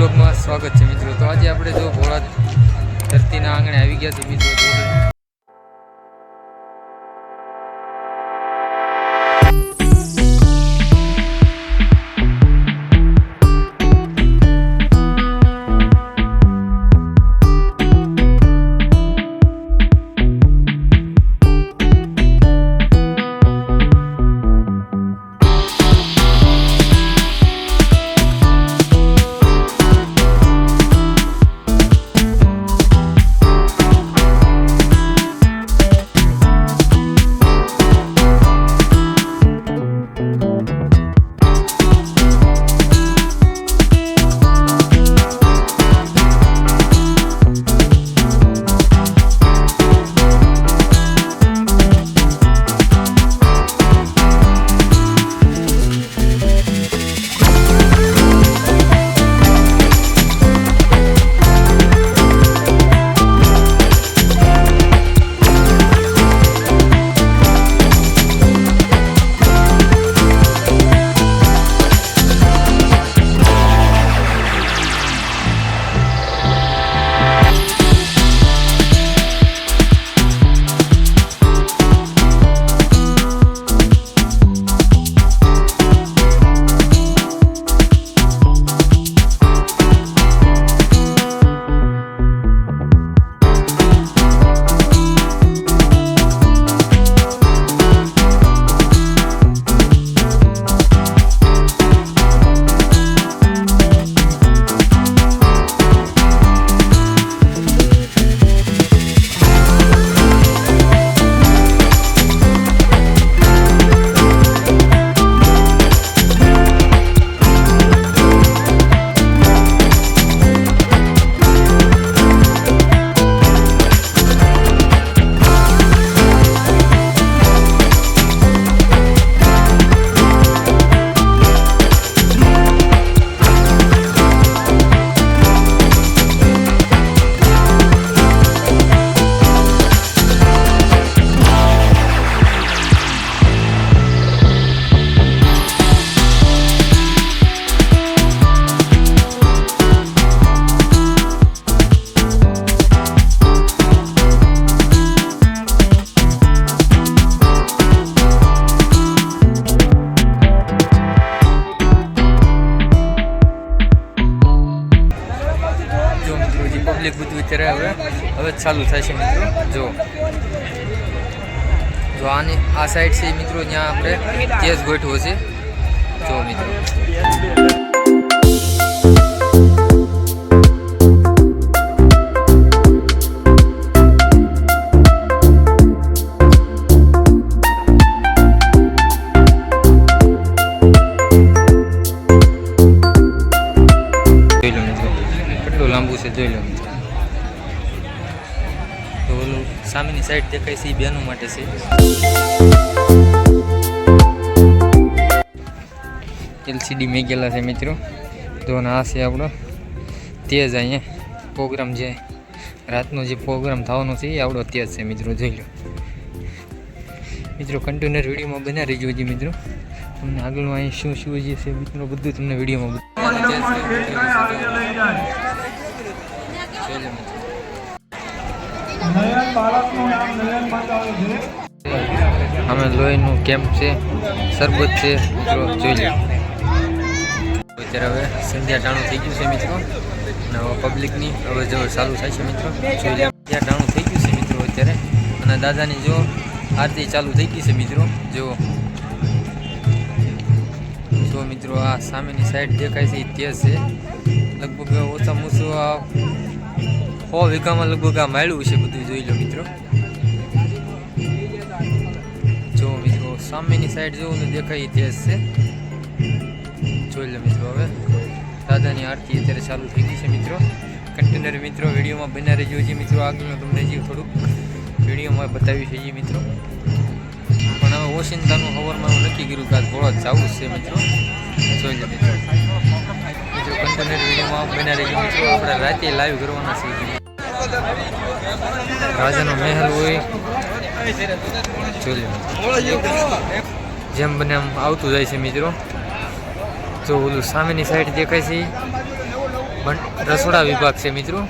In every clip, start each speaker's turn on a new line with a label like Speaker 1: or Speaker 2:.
Speaker 1: બ્લોગમાં સ્વાગત છે મિત્રો। તો આજે આપણે જો ભોળા ધરતીના આંગણે આવી ગયા છે મિત્રો। પબ્લિક બધું અત્યારે હવે ચાલુ થાય છે મિત્રો। જો આની આ સાઈડ છે મિત્રો, ત્યાં આપણે તેજ ગોઠવો છે જો મિત્રો। લાંબુ છે જોઈ લો મિત્રો। તો ઓલું સામેની સાઈડ દેખાય છે એ બેનો માટે છે। LCD મેગેલા છે મિત્રો। તો આ છે આપણો તેજ, અહીંયા પ્રોગ્રામ જે રાતનો જે પ્રોગ્રામ થવાનો છે એ આપણો તેજ છે મિત્રો જોઈ લો મિત્રો। કન્ટેનર વિડીયોમાં બના રહેજો જી મિત્રો, તમને આગળનું અહીં શું શું જે છે મિત્રો બધું તમને વિડીયોમાં અમે લોહીનું કેમ્પ છે, શરબત છે મિત્રો જોઈ લો। અત્યારે હવે સંધ્યા ટાણું થઈ ગયું છે મિત્રો, અને હવે પબ્લિકની હવે જો ચાલુ થાય છે મિત્રો જોઈ લો। સંધ્યા ટાણું થઈ ગયું છે મિત્રો અત્યારે, અને દાદાની જો આરતી ચાલુ થઈ ગઈ છે મિત્રો જો મિત્રો। આ સામેની સાઈડ દેખાય છે એ તેજ છે, લગભગ ઓછામાં ઓછું આ 100 વીઘામાં લગભગ આ માળ્યું છે બધું જોઈ લો મિત્રો। જો મિત્રો સામેની સાઈડ જો દેખાય તેજ છે જોઈ લો મિત્રો। હવે દાદાની આરતી અત્યારે ચાલુ થઈ ગઈ છે મિત્રો। કન્ટેનર મિત્રો વિડીયોમાં બના રહેજો છે મિત્રો, આગળનું તમને જે થોડુંક વિડીયોમાં બતાવ્યું છે એ મિત્રો। પણ હવે ઓશિંતાનું હવરમાં હું નક્કી કર્યું કે આ ભોળા જવું છે મિત્રો જોઈ લો મિત્રો। કન્ટેનર વિડીયોમાં બના રહેજો મિત્રો, આપણે રાતે લાઈવ કરવાના છે। રાજાનો મહેલ હોય જોઈ લો, જેમ બને આમ આવતું જાય છે મિત્રો। તો ઓલું સામેની સાઈડ દેખાય છે રસોડા વિભાગ છે મિત્રો.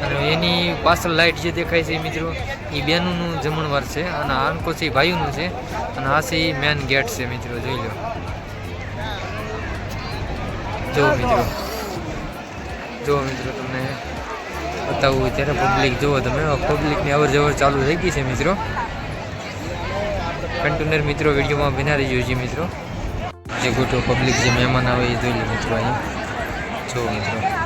Speaker 1: અને એની પાછળ લાઇટ જે દેખાય છે મિત્રો એ બેનનું જમણવાર છે અને આંકો છે એ ભાઈઓનું છે અને આ છે એ મેન ગેટ છે મિત્રો. જોઈ લો જો મિત્રો તમને બતાવવું હોય ત્યારે પબ્લિક જુઓ તમે. પબ્લિકની અવર જવર ચાલુ થઈ ગઈ છે મિત્રો. કન્ટેનર મિત્રો વિડીયોમાં બના રહી છે મિત્રો. જે ગોઠો પબ્લિક જે મહેમાન આવે એ જોઈ લો મિત્રો. અહીંયા જો મિત્રો